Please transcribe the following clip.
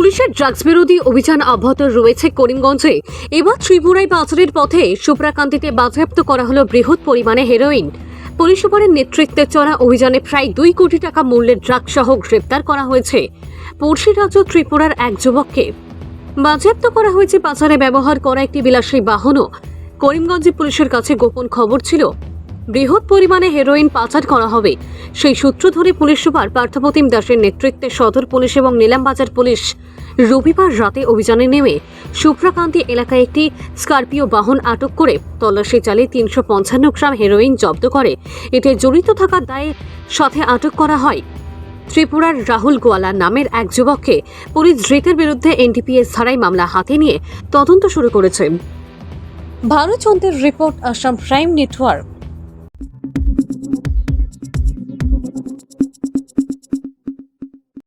পুলিশের ড্রাগস বিরোধী অভিযান অব্যাহত রয়েছে করিমগঞ্জে। এবার ত্রিপুরায় পাচারের পথে সুপ্রাকান্তিতে বাজেয়াপ্ত করা হলো বৃহৎ পরিমাণে হেরোইন। পুলিশ সুপারের নেতৃত্বে চলা অভিযানে প্রায় 2 কোটি টাকা মূল্যের ড্রাগস সহ গ্রেপ্তার করা হয়েছে। পড়শি রাজ্য ত্রিপুরার এক যুবককে বাজেয়াপ্ত করা হয়েছে পাচারে ব্যবহার করা একটি বিলাসী বাহনও। করিমগঞ্জে পুলিশের কাছে গোপন খবর ছিল বৃহৎ পরিমাণে হেরোইন পাচার করা হবে। সেই সূত্র ধরে পুলিশ সুপার পার্থপ্রতিম দাসের নেতৃত্বে সদর পুলিশ এবং নিলামবাজার পুলিশ রবিবার রাতে অভিযানে নেমে সুপ্রাকান্তি এলাকায় একটি স্করপিও বাহন আটক করে তল্লাশি চালিয়ে 355 গ্রাম হেরোইন জব্দ করে। এতে জড়িত থাকার দায়ে সাথে আটক করা হয় ত্রিপুরার রাহুল গোয়ালা নামের এক যুবককে। পুলিশ ধৃতের বিরুদ্ধে এনডিপিএস ধারায় মামলা হাতে নিয়ে তদন্ত শুরু করেছে। ভারত চন্দ্রের রিপোর্ট, আসাম প্রাইম নেটওয়ার্ক।